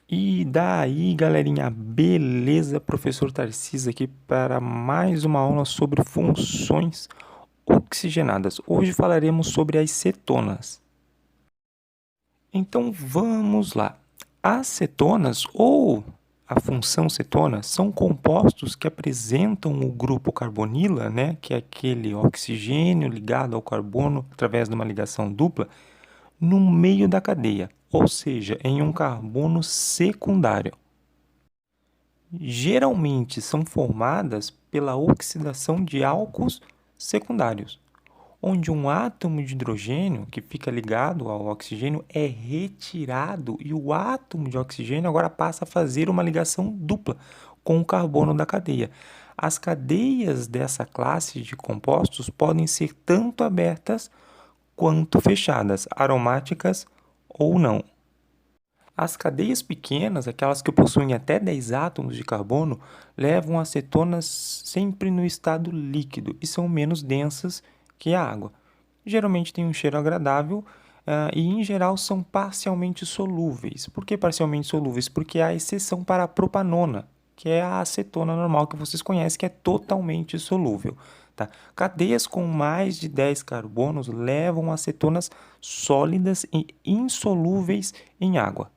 E daí, galerinha, beleza? Professor Tarcísio aqui para mais uma aula sobre funções oxigenadas. Hoje falaremos sobre as cetonas. Então vamos lá. As cetonas ou a função cetona são compostos que apresentam o grupo carbonila, né, que é aquele oxigênio ligado ao carbono através de uma ligação dupla, no meio da cadeia, ou seja, em um carbono secundário. Geralmente são formadas pela oxidação de álcools secundários, onde um átomo de hidrogênio que fica ligado ao oxigênio é retirado e o átomo de oxigênio agora passa a fazer uma ligação dupla com o carbono da cadeia. As cadeias dessa classe de compostos podem ser tanto abertas quanto fechadas, aromáticas ou não. As cadeias pequenas, aquelas que possuem até 10 átomos de carbono, levam as cetonas sempre no estado líquido e são menos densas que a água. Geralmente têm um cheiro agradável e, em geral, são parcialmente solúveis. Por que parcialmente solúveis? Porque há exceção para a propanona, que é a acetona normal que vocês conhecem, que é totalmente solúvel. Tá? Cadeias com mais de 10 carbonos levam acetonas sólidas e insolúveis em água.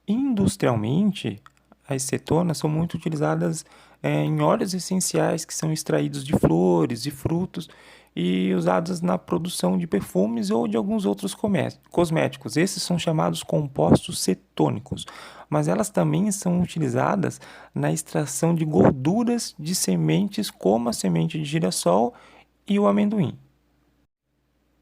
Industrialmente, as cetonas são muito utilizadas em óleos essenciais que são extraídos de flores e frutos e usadas na produção de perfumes ou de alguns outros cosméticos. Esses são chamados compostos cetônicos, mas elas também são utilizadas na extração de gorduras de sementes como a semente de girassol e o amendoim.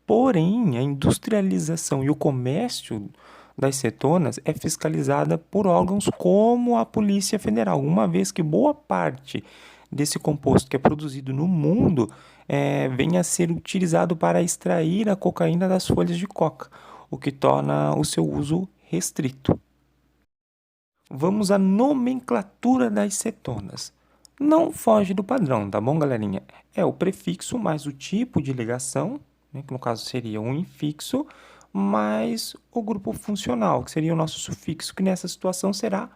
Porém, a industrialização e o comércio das cetonas é fiscalizada por órgãos como a Polícia Federal, uma vez que boa parte desse composto que é produzido no mundo vem a ser utilizado para extrair a cocaína das folhas de coca, o que torna o seu uso restrito. Vamos à nomenclatura das cetonas. Não foge do padrão, tá bom, galerinha? É o prefixo mais o tipo de ligação, né, que no caso seria um infixo, mais o grupo funcional, que seria o nosso sufixo, que nessa situação será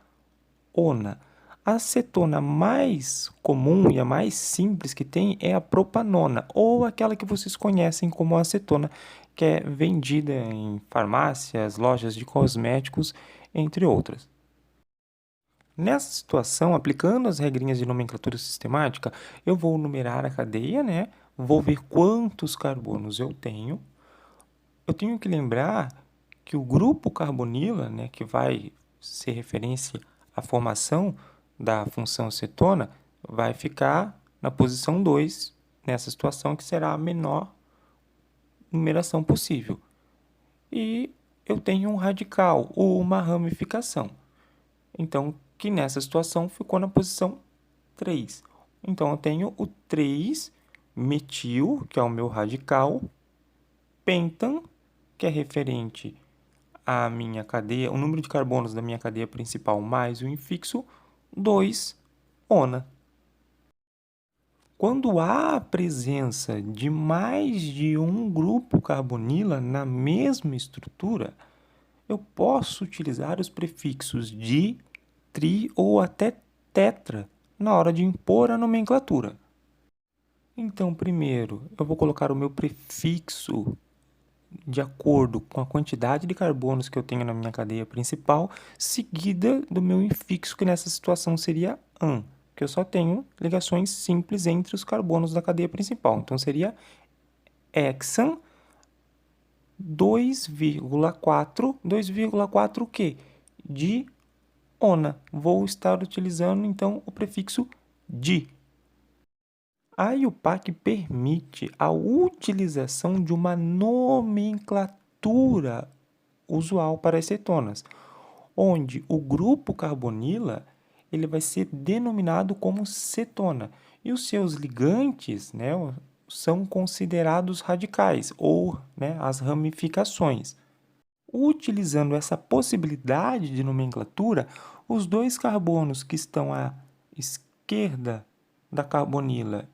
ona. A cetona mais comum e a mais simples que tem é a propanona, ou aquela que vocês conhecem como acetona, que é vendida em farmácias, lojas de cosméticos, entre outras. Nessa situação, aplicando as regrinhas de nomenclatura sistemática, eu vou numerar a cadeia, né? Vou ver quantos carbonos eu tenho. Eu tenho que lembrar que o grupo carbonila, né, que vai ser referência à formação da função cetona, vai ficar na posição 2, nessa situação que será a menor numeração possível. E eu tenho um radical ou uma ramificação. Então, que nessa situação ficou na posição 3. Então, eu tenho o 3-metil, que é o meu radical, pentan, que é referente à minha cadeia, o número de carbonos da minha cadeia principal mais o infixo, 2-ona. Quando há a presença de mais de um grupo carbonila na mesma estrutura, eu posso utilizar os prefixos di, tri ou até tetra na hora de impor a nomenclatura. Então, primeiro, eu vou colocar o meu prefixo de acordo com a quantidade de carbonos que eu tenho na minha cadeia principal, seguida do meu infixo, que nessa situação seria an, que eu só tenho ligações simples entre os carbonos da cadeia principal. Então, seria hexan 2,4 o quê? De ona. Vou estar utilizando, então, o prefixo di. A IUPAC permite a utilização de uma nomenclatura usual para as cetonas, onde o grupo carbonila ele vai ser denominado como cetona e os seus ligantes, né, são considerados radicais ou, né, as ramificações. Utilizando essa possibilidade de nomenclatura, os dois carbonos que estão à esquerda da carbonila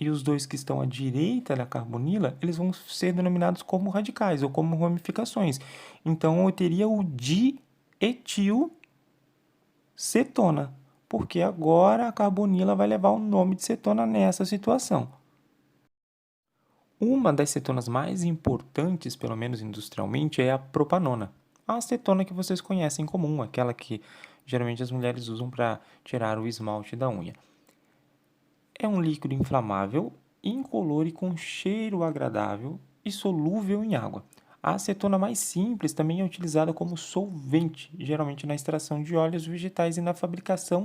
e os dois que estão à direita da carbonila, eles vão ser denominados como radicais ou como ramificações. Então, eu teria o di etilcetona, porque agora a carbonila vai levar o nome de cetona nessa situação. Uma das cetonas mais importantes, pelo menos industrialmente, é a propanona. A acetona que vocês conhecem em comum, aquela que geralmente as mulheres usam para tirar o esmalte da unha. É um líquido inflamável, incolor e com cheiro agradável e solúvel em água. A acetona mais simples também é utilizada como solvente, geralmente na extração de óleos vegetais e na fabricação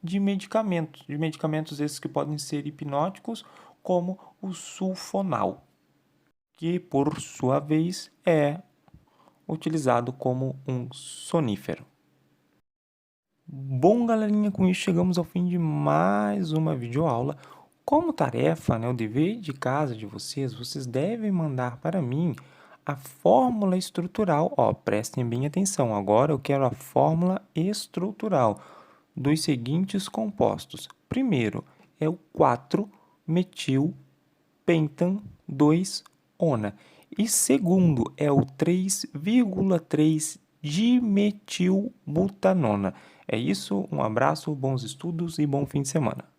de medicamentos esses que podem ser hipnóticos, como o sulfonal, que por sua vez é utilizado como um sonífero. Bom, galerinha, com isso chegamos ao fim de mais uma videoaula. Como tarefa, o dever de casa de vocês devem mandar para mim a fórmula estrutural. Prestem bem atenção, agora eu quero a fórmula estrutural dos seguintes compostos. Primeiro é o 4-metil-pentan-2-ona. E segundo é o 3,3-dimetilbutanona. É isso, um abraço, bons estudos e bom fim de semana.